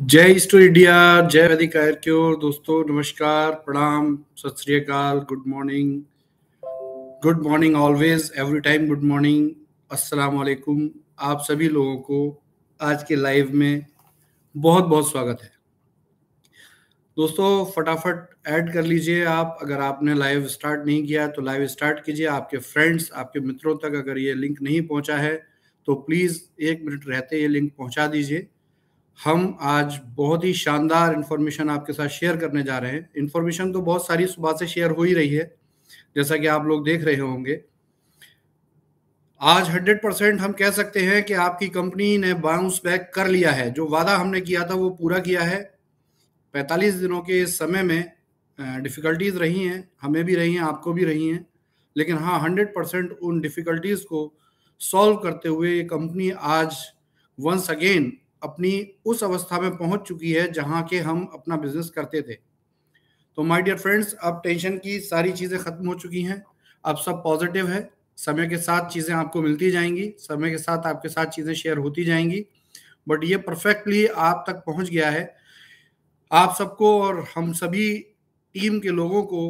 जय east India, जय वैदिक आर्योर। दोस्तों नमस्कार, प्रणाम, सत श्री अकाल, good morning always, every time good morning, अस्सलाम वालेकुम। आप सभी लोगों को आज के लाइव में बहुत बहुत स्वागत है। दोस्तों फटाफट ऐड कर लीजिए आप, अगर आपने लाइव स्टार्ट नहीं किया तो लाइव स्टार्ट कीजिए। आपके फ्रेंड्स, आपके मित्रों तक अगर ये लिंक नहीं पहुंचा है तो प्लीज़ 1 मिनट रहते ये लिंक पहुंचा दीजिए। हम आज बहुत ही शानदार इन्फॉर्मेशन आपके साथ शेयर करने जा रहे हैं। इन्फॉर्मेशन तो बहुत सारी सुबह से शेयर हो ही रही है, जैसा कि आप लोग देख रहे होंगे। आज 100% हम कह सकते हैं कि आपकी कंपनी ने बाउंस बैक कर लिया है। जो वादा हमने किया था वो पूरा किया है। 45 दिनों के इस समय में डिफ़िकल्टीज रही हैं, हमें भी रही हैं, आपको भी रही हैं, लेकिन हाँ 100% उन डिफ़िकल्टीज को सॉल्व करते हुए ये कंपनी आज वंस अगेन अपनी उस अवस्था में पहुंच चुकी है जहां के हम अपना बिजनेस करते थे। तो माय डियर फ्रेंड्स, अब टेंशन की सारी चीज़ें खत्म हो चुकी हैं, अब सब पॉजिटिव है। समय के साथ चीज़ें आपको मिलती जाएंगी, समय के साथ आपके साथ चीज़ें शेयर होती जाएंगी, बट ये परफेक्टली आप तक पहुंच गया है। आप सबको और हम सभी टीम के लोगों को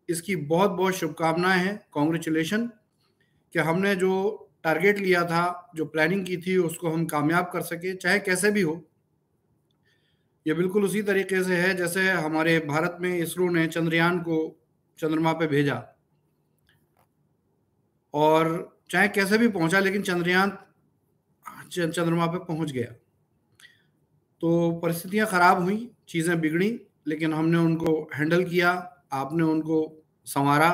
इसकी बहुत बहुत शुभकामनाएं हैं। कॉन्ग्रेचुलेशन कि हमने जो टारगेट लिया था, जो प्लानिंग की थी, उसको हम कामयाब कर सके, चाहे कैसे भी हो। ये बिल्कुल उसी तरीके से है जैसे हमारे भारत में इसरो ने चंद्रयान को चंद्रमा पे भेजा, और चाहे कैसे भी पहुंचा, लेकिन चंद्रयान चंद्रमा पे पहुंच गया। तो परिस्थितियां खराब हुई, चीज़ें बिगड़ी, लेकिन हमने उनको हैंडल किया, आपने उनको संवारा,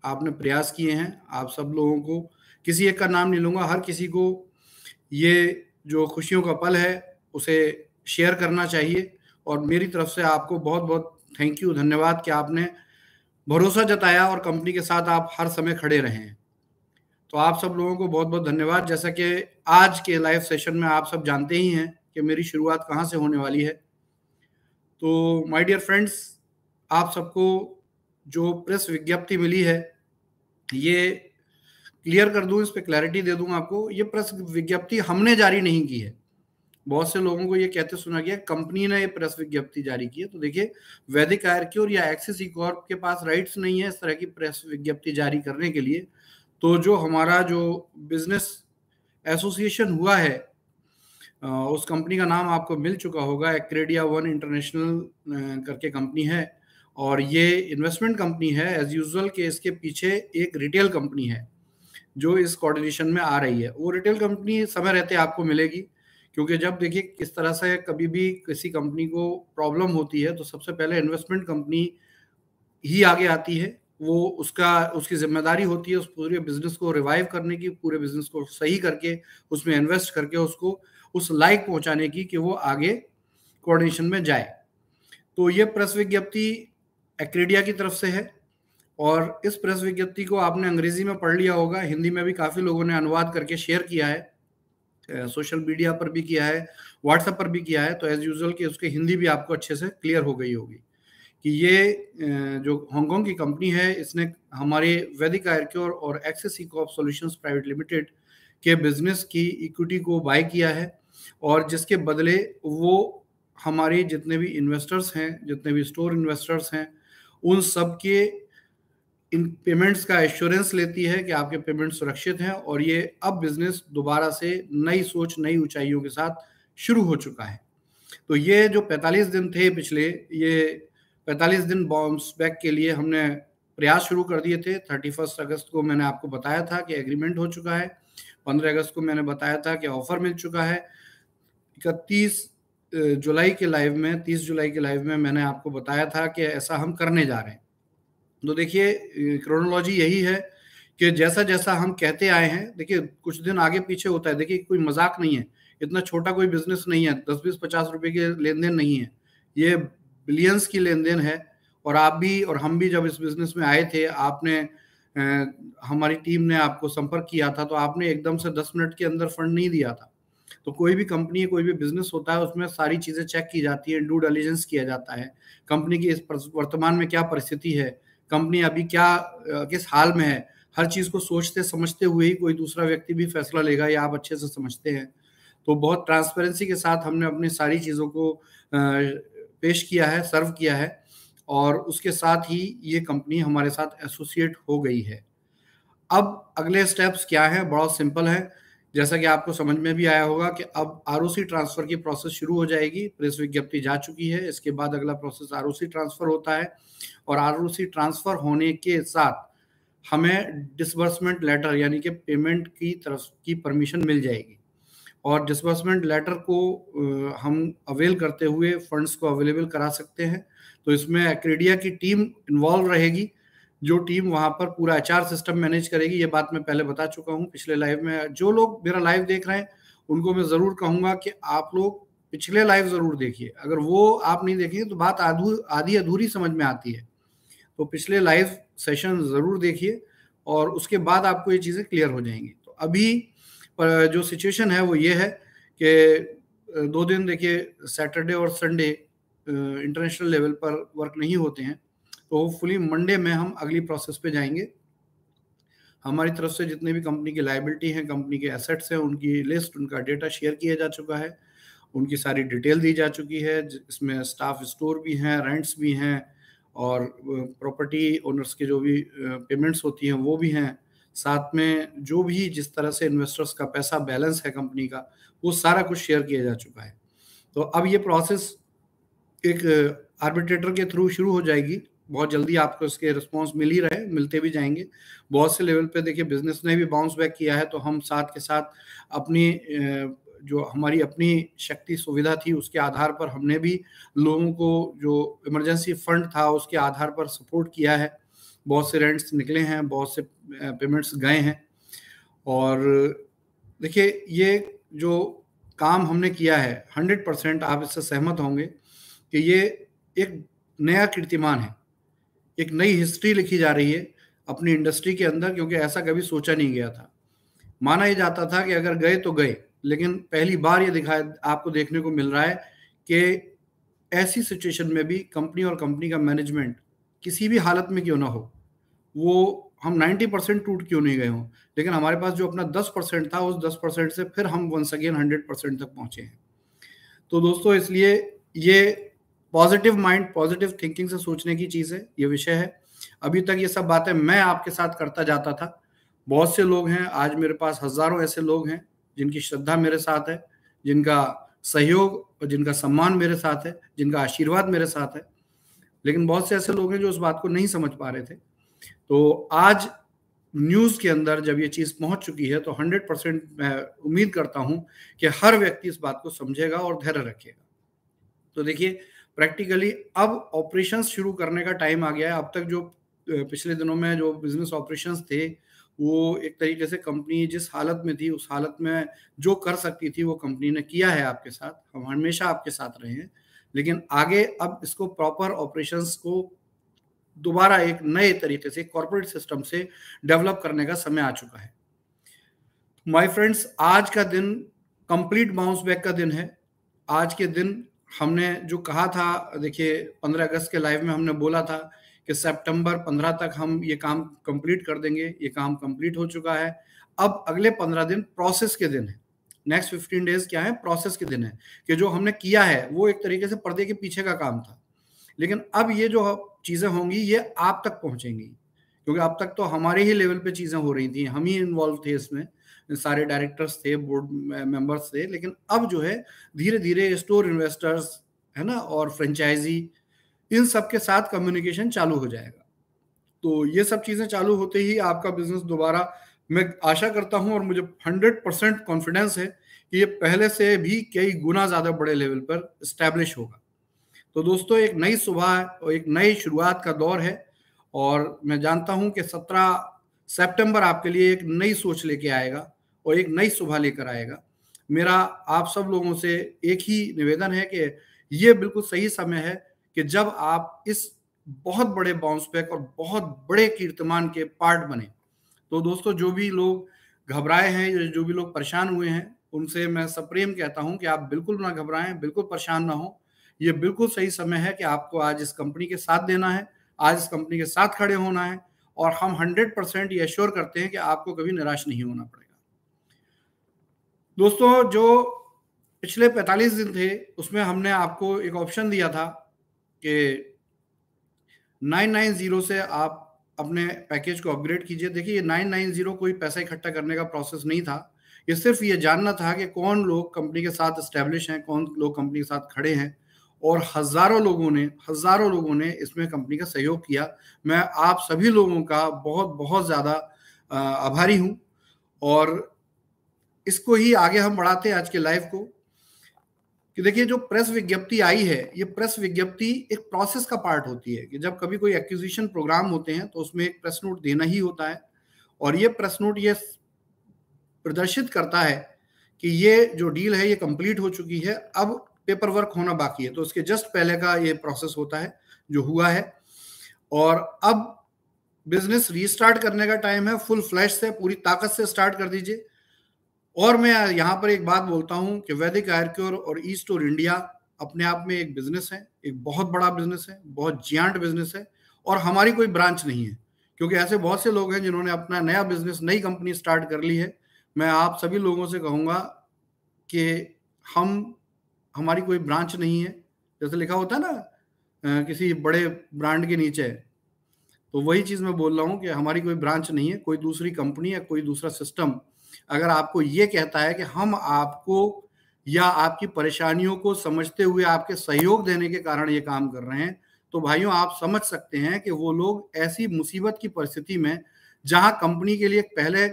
आपने प्रयास किए हैं। आप सब लोगों को, किसी एक का नाम नहीं लूँगा, हर किसी को ये जो खुशियों का पल है उसे शेयर करना चाहिए। और मेरी तरफ से आपको बहुत बहुत थैंक यू, धन्यवाद कि आपने भरोसा जताया और कंपनी के साथ आप हर समय खड़े रहे हैं। तो आप सब लोगों को बहुत बहुत धन्यवाद। जैसा कि आज के लाइव सेशन में आप सब जानते ही हैं कि मेरी शुरुआत कहाँ से होने वाली है। तो माय डियर फ्रेंड्स, आप सबको जो प्रेस विज्ञप्ति मिली है, ये क्लियर कर दूं, इस पे क्लैरिटी दे दूं आपको। ये प्रेस विज्ञप्ति हमने जारी नहीं की है। बहुत से लोगों को ये कहते सुना गया कंपनी ने ये प्रेस विज्ञप्ति जारी की है। तो देखिए, वैदिक आर्योर या एक्सिस ई कॉर्प के पास राइट्स नहीं है इस तरह की प्रेस विज्ञप्ति जारी करने के लिए। तो जो हमारा जो बिजनेस एसोसिएशन हुआ है, उस कंपनी का नाम आपको मिल चुका होगा, एक्रेडिया वन इंटरनेशनल करके कंपनी है, और ये इन्वेस्टमेंट कंपनी है। एज यूजुअल के इसके पीछे एक रिटेल कंपनी है जो इस कोऑर्डिनेशन में आ रही है। वो रिटेल कंपनी समय रहते आपको मिलेगी, क्योंकि जब देखिए किस तरह से कभी भी किसी कंपनी को प्रॉब्लम होती है तो सबसे पहले इन्वेस्टमेंट कंपनी ही आगे आती है। वो उसकी जिम्मेदारी होती है उस पूरे बिजनेस को रिवाइव करने की, पूरे बिजनेस को सही करके उसमें इन्वेस्ट करके उसको उस लायक पहुंचाने की कि वो आगे कोऑर्डिनेशन में जाए। तो ये प्रेस विज्ञप्ति एक्रेडिया की तरफ से है, और इस प्रेस विज्ञप्ति को आपने अंग्रेजी में पढ़ लिया होगा, हिंदी में भी काफ़ी लोगों ने अनुवाद करके शेयर किया है, सोशल मीडिया पर भी किया है, व्हाट्सएप पर भी किया है। तो एज यूजुअल कि उसकी हिंदी भी आपको अच्छे से क्लियर हो गई होगी कि ये जो हांगकांग की कंपनी है, इसने हमारे वैदिक आर्योर और एक्सिस ई कॉर्प सॉल्यूशंस प्राइवेट लिमिटेड के बिजनेस की इक्विटी को बाय किया है, और जिसके बदले वो हमारे जितने भी इन्वेस्टर्स हैं, जितने भी स्टोर इन्वेस्टर्स हैं, उन सब के इन पेमेंट्स का एश्योरेंस लेती है कि आपके पेमेंट सुरक्षित हैं, और ये अब बिजनेस दोबारा से नई सोच, नई ऊंचाइयों के साथ शुरू हो चुका है। तो ये जो 45 दिन थे पिछले, ये 45 दिन बाउंस बैक के लिए हमने प्रयास शुरू कर दिए थे। 31 अगस्त को मैंने आपको बताया था कि एग्रीमेंट हो चुका है। 15 अगस्त को मैंने बताया था कि ऑफर मिल चुका है। 31 जुलाई के लाइव में, 30 जुलाई के लाइव में मैंने आपको बताया था कि ऐसा हम करने जा रहे हैं। तो देखिए, क्रोनोलॉजी यही है कि जैसा जैसा हम कहते आए हैं, देखिए कुछ दिन आगे पीछे होता है। देखिए कोई मजाक नहीं है, इतना छोटा कोई बिजनेस नहीं है, 10-20-50 रुपए के लेन देन नहीं है, ये बिलियंस की लेन देन है। और आप भी और हम भी जब इस बिजनेस में आए थे, आपने हमारी टीम ने आपको संपर्क किया था, तो आपने एकदम से 10 मिनट के अंदर फंड नहीं दिया था। तो कोई भी कंपनी, कोई भी बिजनेस होता है, उसमें सारी चीज़ें चेक की जाती है, ड्यू डिलिजेंस किया जाता है। कंपनी की इस वर्तमान में क्या परिस्थिति है, कंपनी अभी क्या किस हाल में है, हर चीज़ को सोचते समझते हुए ही कोई दूसरा व्यक्ति भी फैसला लेगा, या आप अच्छे से समझते हैं। तो बहुत ट्रांसपेरेंसी के साथ हमने अपनी सारी चीज़ों को पेश किया है, सर्व किया है, और उसके साथ ही ये कंपनी हमारे साथ एसोसिएट हो गई है। अब अगले स्टेप्स क्या हैं? बहुत सिंपल है। जैसा कि आपको समझ में भी आया होगा कि अब आरओसी ट्रांसफ़र की प्रोसेस शुरू हो जाएगी। प्रेस विज्ञप्ति जा चुकी है, इसके बाद अगला प्रोसेस आरओसी ट्रांसफ़र होता है, और आरओसी ट्रांसफ़र होने के साथ हमें डिसबर्समेंट लेटर यानी कि पेमेंट की तरफ की परमिशन मिल जाएगी, और डिसबर्समेंट लेटर को हम अवेल करते हुए फंड्स को अवेलेबल करा सकते हैं। तो इसमें एक्रेडिया की टीम इन्वॉल्व रहेगी, जो टीम वहाँ पर पूरा एचआर सिस्टम मैनेज करेगी। ये बात मैं पहले बता चुका हूँ पिछले लाइव में। जो लोग मेरा लाइव देख रहे हैं उनको मैं ज़रूर कहूँगा कि आप लोग पिछले लाइव ज़रूर देखिए। अगर वो आप नहीं देखेंगे तो बात आधी अधूरी समझ में आती है। तो पिछले लाइव सेशन ज़रूर देखिए, और उसके बाद आपको ये चीज़ें क्लियर हो जाएंगी। तो अभी जो सिचुएशन है वो ये है कि 2 दिन देखिए, सैटरडे और संडे इंटरनेशनल लेवल पर वर्क नहीं होते हैं, तो होपफुली मंडे में हम अगली प्रोसेस पे जाएंगे। हमारी तरफ से जितने भी कंपनी की लायबिलिटी हैं, कंपनी के एसेट्स हैं, उनकी लिस्ट, उनका डेटा शेयर किया जा चुका है, उनकी सारी डिटेल दी जा चुकी है। इसमें स्टाफ स्टोर भी हैं, रेंट्स भी हैं, और प्रॉपर्टी ओनर्स के जो भी पेमेंट्स होती हैं वो भी हैं। साथ में जो भी जिस तरह से इन्वेस्टर्स का पैसा बैलेंस है कंपनी का, वो सारा कुछ शेयर किया जा चुका है। तो अब ये प्रोसेस एक आर्बिट्रेटर के थ्रू शुरू हो जाएगी। बहुत जल्दी आपको इसके रिस्पॉन्स मिल ही रहे, मिलते भी जाएंगे। बहुत से लेवल पे देखिए बिजनेस ने भी बाउंस बैक किया है, तो हम साथ के साथ अपनी जो हमारी अपनी शक्ति सुविधा थी उसके आधार पर हमने भी लोगों को जो इमरजेंसी फंड था उसके आधार पर सपोर्ट किया है। बहुत से रेंट्स निकले हैं, बहुत से पेमेंट्स गए हैं, और देखिए ये जो काम हमने किया है 100% आप इससे सहमत होंगे कि ये एक नया कीर्तिमान है, एक नई हिस्ट्री लिखी जा रही है अपनी इंडस्ट्री के अंदर, क्योंकि ऐसा कभी सोचा नहीं गया था। माना ये जाता था कि अगर गए तो गए, लेकिन पहली बार ये दिखाया आपको देखने को मिल रहा है कि ऐसी सिचुएशन में भी कंपनी और कंपनी का मैनेजमेंट किसी भी हालत में क्यों ना हो, वो हम 90% टूट क्यों नहीं गए हों, लेकिन हमारे पास जो अपना 10% था, उस 10% से फिर हम वंस अगेन 100% तक पहुंचे हैं। तो दोस्तों, इसलिए ये पॉजिटिव माइंड, पॉजिटिव थिंकिंग से सोचने की चीज़ है, ये विषय है। अभी तक ये सब बातें मैं आपके साथ करता जाता था। बहुत से लोग हैं, आज मेरे पास हज़ारों ऐसे लोग हैं जिनकी श्रद्धा मेरे साथ है, जिनका सहयोग और जिनका सम्मान मेरे साथ है, जिनका आशीर्वाद मेरे साथ है। लेकिन बहुत से ऐसे लोग हैं जो उस बात को नहीं समझ पा रहे थे। तो आज न्यूज़ के अंदर जब ये चीज़ पहुंच चुकी है, तो 100% मैं उम्मीद करता हूं कि हर व्यक्ति इस बात को समझेगा और धैर्य रखेगा। तो देखिए, प्रैक्टिकली अब ऑपरेशंस शुरू करने का टाइम आ गया है। अब तक जो पिछले दिनों में जो बिजनेस ऑपरेशंस थे, वो एक तरीके से कंपनी जिस हालत में थी, उस हालत में जो कर सकती थी वो कंपनी ने किया है आपके साथ। हम हमेशा आपके साथ रहे हैं, लेकिन आगे अब इसको प्रॉपर ऑपरेशंस को दोबारा एक नए तरीके से कॉर्पोरेट सिस्टम से डेवलप करने का समय आ चुका है। माय फ्रेंड्स, आज का दिन कंप्लीट बाउंस बैक का दिन है। आज के दिन हमने जो कहा था, देखिए 15 अगस्त के लाइव में हमने बोला था कि सितंबर 15 तक हम ये काम कंप्लीट कर देंगे। ये काम कंप्लीट हो चुका है। अब अगले 15 दिन प्रोसेस के दिन है। नेक्स्ट 15 डेज क्या है? प्रोसेस के दिन है, कि जो हमने किया है वो एक तरीके से पर्दे के पीछे का काम था। लेकिन अब ये जो चीज़ें होंगी ये आप तक पहुंचेंगी, क्योंकि अब तक तो हमारे ही लेवल पे चीज़ें हो रही थी, हम ही इन्वॉल्व थे इसमें, सारे डायरेक्टर्स थे, बोर्ड मेंबर्स थे। लेकिन अब जो है धीरे धीरे स्टोर इन्वेस्टर्स है ना, और फ्रेंचाइजी, इन सब के साथ कम्युनिकेशन चालू हो जाएगा। तो ये सब चीज़ें चालू होते ही आपका बिजनेस दोबारा, मैं आशा करता हूं और मुझे 100% कॉन्फिडेंस है कि ये पहले से भी कई गुना ज़्यादा बड़े लेवल पर स्टैब्लिश होगा। तो दोस्तों, एक नई सुबह और एक नई शुरुआत का दौर है, और मैं जानता हूं कि 17 सितंबर आपके लिए एक नई सोच लेके आएगा और एक नई सुबह लेकर आएगा। मेरा आप सब लोगों से एक ही निवेदन है कि ये बिल्कुल सही समय है कि जब आप इस बहुत बड़े बाउंस बैक और बहुत बड़े कीर्तिमान के पार्ट बने। तो दोस्तों, जो भी लोग घबराए हैं, जो भी लोग परेशान हुए हैं, उनसे मैं सप्रेम कहता हूं कि आप बिल्कुल ना घबराएं, बिल्कुल परेशान ना हो। ये बिल्कुल सही समय है कि आपको आज इस कंपनी के साथ देना है, आज इस कंपनी के साथ खड़े होना है, और हम 100% ये एश्योर करते हैं कि आपको कभी निराश नहीं होना पड़ेगा। दोस्तों, जो पिछले 45 दिन थे, उसमें हमने आपको एक ऑप्शन दिया था कि 990 से आप अपने पैकेज को अपग्रेड कीजिए। देखिए, ये 990 कोई पैसा इकट्ठा करने का प्रोसेस नहीं था। ये सिर्फ ये जानना था कि कौन लोग कंपनी के साथ एस्टेब्लिश हैं, कौन लोग कंपनी के साथ खड़े हैं, और हज़ारों लोगों ने इसमें कंपनी का सहयोग किया। मैं आप सभी लोगों का बहुत ज़्यादा आभारी हूँ, और इसको ही आगे हम बढ़ाते हैं आज के लाइव को कि देखिए, जो प्रेस विज्ञप्ति आई है, ये प्रेस विज्ञप्ति एक प्रोसेस का पार्ट होती है कि जब कभी कोई एक्विजिशन प्रोग्राम होते हैं तो उसमें एक प्रेस नोट देना ही होता है, और ये प्रेस नोट ये प्रदर्शित करता है कि ये जो डील है ये कंप्लीट हो चुकी है, अब पेपर वर्क होना बाकी है। तो उसके जस्ट पहले का ये प्रोसेस होता है जो हुआ है, और अब बिजनेस रीस्टार्ट करने का टाइम है। फुल फ्लैश से, पूरी ताकत से स्टार्ट कर दीजिए। और मैं यहाँ पर एक बात बोलता हूँ कि वैदिक आयुर्क्योर और ई-स्टोर इंडिया अपने आप में एक बिजनेस है, एक बहुत बड़ा बिजनेस है, बहुत जियांट बिजनेस है, और हमारी कोई ब्रांच नहीं है, क्योंकि ऐसे बहुत से लोग हैं जिन्होंने अपना नया बिजनेस, नई कंपनी स्टार्ट कर ली है। मैं आप सभी लोगों से कहूँगा कि हमारी कोई ब्रांच नहीं है। जैसे लिखा होता है ना किसी बड़े ब्रांड के नीचे, तो वही चीज़ मैं बोल रहा हूँ कि हमारी कोई ब्रांच नहीं है, कोई दूसरी कंपनी या कोई दूसरा सिस्टम अगर आपको ये कहता है कि हम आपको या आपकी परेशानियों को समझते हुए आपके सहयोग देने के कारण ये काम कर रहे हैं, तो भाइयों आप समझ सकते हैं कि वो लोग ऐसी मुसीबत की परिस्थिति में, जहां कंपनी के लिए पहले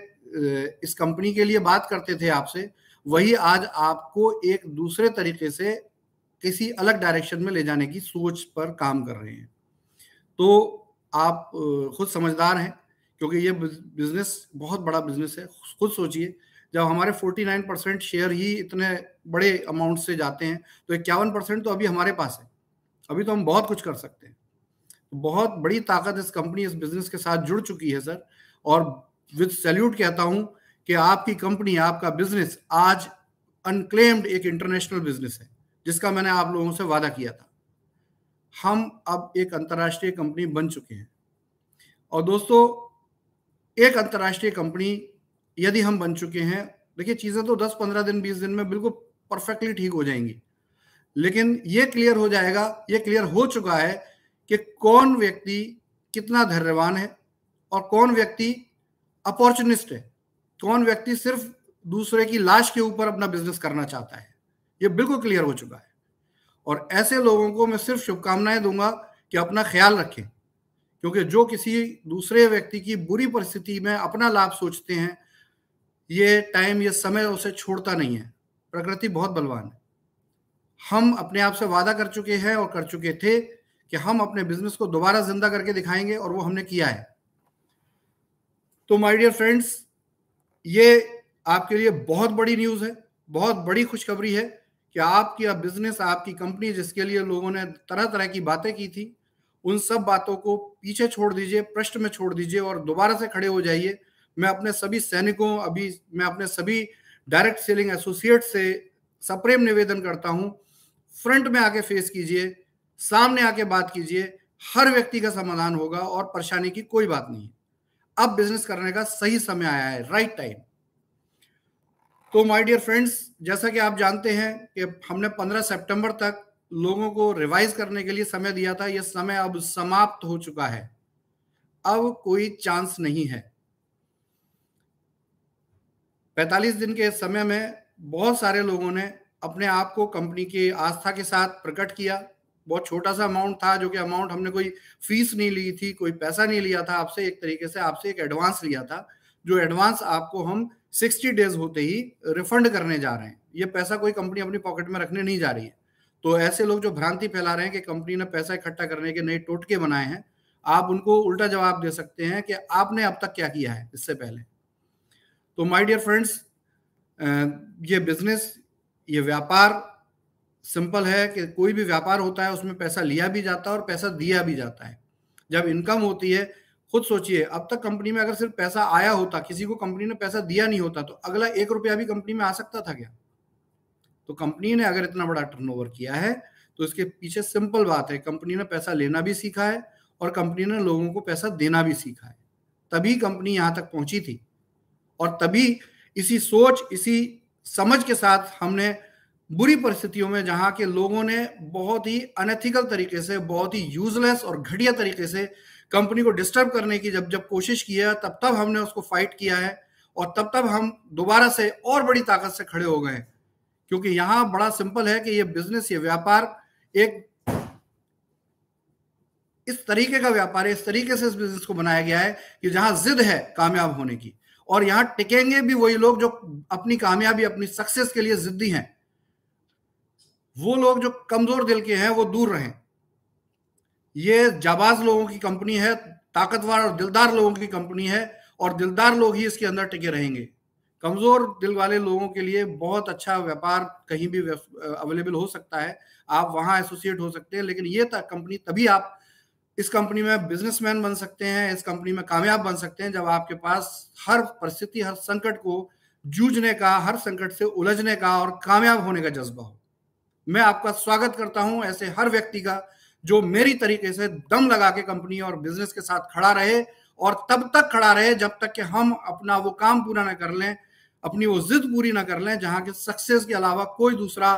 इस कंपनी के लिए बात करते थे आपसे, वही आज आपको एक दूसरे तरीके से किसी अलग डायरेक्शन में ले जाने की सोच पर काम कर रहे हैं। तो आप खुद समझदार हैं, क्योंकि ये बिजनेस बहुत बड़ा बिजनेस है। खुद सोचिए, जब हमारे 49% शेयर ही इतने बड़े अमाउंट से जाते हैं, तो 51% तो अभी हमारे पास है। अभी तो हम बहुत कुछ कर सकते हैं। बहुत बड़ी ताकत इस कंपनी, इस बिजनेस के साथ जुड़ चुकी है सर, और विद सैल्यूट कहता हूं कि आपकी कंपनी, आपका बिजनेस आज अनक्लेम्ड एक इंटरनेशनल बिजनेस है, जिसका मैंने आप लोगों से वादा किया था। हम अब एक अंतर्राष्ट्रीय कंपनी बन चुके हैं। और दोस्तों, एक अंतर्राष्ट्रीय कंपनी यदि हम बन चुके हैं, देखिए चीज़ें तो 10-15 दिन 20 दिन में बिल्कुल परफेक्टली ठीक हो जाएंगी, लेकिन ये क्लियर हो जाएगा, ये क्लियर हो चुका है कि कौन व्यक्ति कितना धैर्यवान है और कौन व्यक्ति अपॉर्चुनिस्ट है, कौन व्यक्ति सिर्फ दूसरे की लाश के ऊपर अपना बिजनेस करना चाहता है। ये बिल्कुल क्लियर हो चुका है, और ऐसे लोगों को मैं सिर्फ शुभकामनाएं दूंगा कि अपना ख्याल रखें, क्योंकि जो किसी दूसरे व्यक्ति की बुरी परिस्थिति में अपना लाभ सोचते हैं, ये टाइम, ये समय उसे छोड़ता नहीं है। प्रकृति बहुत बलवान है। हम अपने आप से वादा कर चुके हैं और कर चुके थे कि हम अपने बिजनेस को दोबारा जिंदा करके दिखाएंगे, और वो हमने किया है। तो माय डियर फ्रेंड्स, ये आपके लिए बहुत बड़ी न्यूज़ है, बहुत बड़ी खुशखबरी है कि आपकी बिजनेस, आपकी कंपनी, जिसके लिए लोगों ने तरह तरह की बातें की थी, उन सब बातों को पीछे छोड़ दीजिए, पृष्ठ में छोड़ दीजिए और दोबारा से खड़े हो जाइए। मैं अपने सभी सैनिकों, मैं अपने सभी डायरेक्ट सेलिंग एसोसिएट से सप्रेम निवेदन करता हूं, फ्रंट में आके फेस कीजिए, सामने आके बात कीजिए। हर व्यक्ति का समाधान होगा और परेशानी की कोई बात नहीं। अब बिजनेस करने का सही समय आया है, राइट टाइम। तो माय डियर फ्रेंड्स, जैसा कि आप जानते हैं कि हमने 15 सितंबर तक लोगों को रिवाइज करने के लिए समय दिया था। यह समय अब समाप्त हो चुका है, अब कोई चांस नहीं है। 45 दिन के समय में बहुत सारे लोगों ने अपने आप को कंपनी की आस्था के साथ प्रकट किया। बहुत छोटा सा अमाउंट था, जो कि अमाउंट हमने कोई फीस नहीं ली थी, कोई पैसा नहीं लिया था आपसे। एक तरीके से आपसे एक एडवांस लिया था, जो एडवांस आपको हम 60 डेज होते ही रिफंड करने जा रहे हैं। ये पैसा कोई कंपनी अपनी पॉकेट में रखने नहीं जा रही है। तो ऐसे लोग जो भ्रांति फैला रहे हैं कि कंपनी ने पैसा इकट्ठा करने के नए टोटके बनाए हैं, आप उनको उल्टा जवाब दे सकते हैं कि आपने अब तक क्या किया है इससे पहले। तो माय डियर फ्रेंड्स, ये बिजनेस, ये व्यापार सिंपल है कि कोई भी व्यापार होता है उसमें पैसा लिया भी जाता है और पैसा दिया भी जाता है। जब इनकम होती है, खुद सोचिए, अब तक कंपनी में अगर सिर्फ पैसा आया होता, किसी को कंपनी ने पैसा दिया नहीं होता, तो अगला 1 रुपया भी कंपनी में आ सकता था क्या? तो कंपनी ने अगर इतना बड़ा टर्नओवर किया है, तो इसके पीछे सिंपल बात है, कंपनी ने पैसा लेना भी सीखा है और कंपनी ने लोगों को पैसा देना भी सीखा है। तभी कंपनी यहाँ तक पहुंची थी, और तभी इसी सोच, इसी समझ के साथ हमने बुरी परिस्थितियों में जहां के लोगों ने बहुत ही अनएथिकल तरीके से, बहुत ही यूजलेस और घटिया तरीके से कंपनी को डिस्टर्ब करने की जब जब कोशिश की है, तब तब हमने उसको फाइट किया है और तब तब हम दोबारा से और बड़ी ताकत से खड़े हो गए। क्योंकि यहाँ बड़ा सिंपल है कि ये बिजनेस, ये व्यापार एक इस तरीके का व्यापार है, इस तरीके से इस बिजनेस को बनाया गया है कि जहां जिद है कामयाब होने की, और यहां टिकेंगे भी वही लोग जो अपनी कामयाबी, अपनी सक्सेस के लिए जिद्दी हैं। वो लोग जो कमजोर दिल के हैं वो दूर रहें। ये जाबाज लोगों की कंपनी है, ताकतवर और दिलदार लोगों की कंपनी है, और दिलदार लोग ही इसके अंदर टिके रहेंगे। कमजोर दिल वाले लोगों के लिए बहुत अच्छा व्यापार कहीं भी अवेलेबल हो सकता है, आप वहां एसोसिएट हो सकते हैं, लेकिन ये कंपनी तभी आप इस कंपनी में बिजनेसमैन बन सकते हैं, इस कंपनी में कामयाब बन सकते हैं जब आपके पास हर परिस्थिति, हर संकट को जूझने का, हर संकट से उलझने का और कामयाब होने का जज्बा हो। मैं आपका स्वागत करता हूं ऐसे हर व्यक्ति का जो मेरी तरीके से दम लगा के कंपनी और बिजनेस के साथ खड़ा रहे, और तब तक खड़ा रहे जब तक कि हम अपना वो काम पूरा ना कर लें, अपनी वो जिद पूरी ना कर लें जहां के सक्सेस के अलावा कोई दूसरा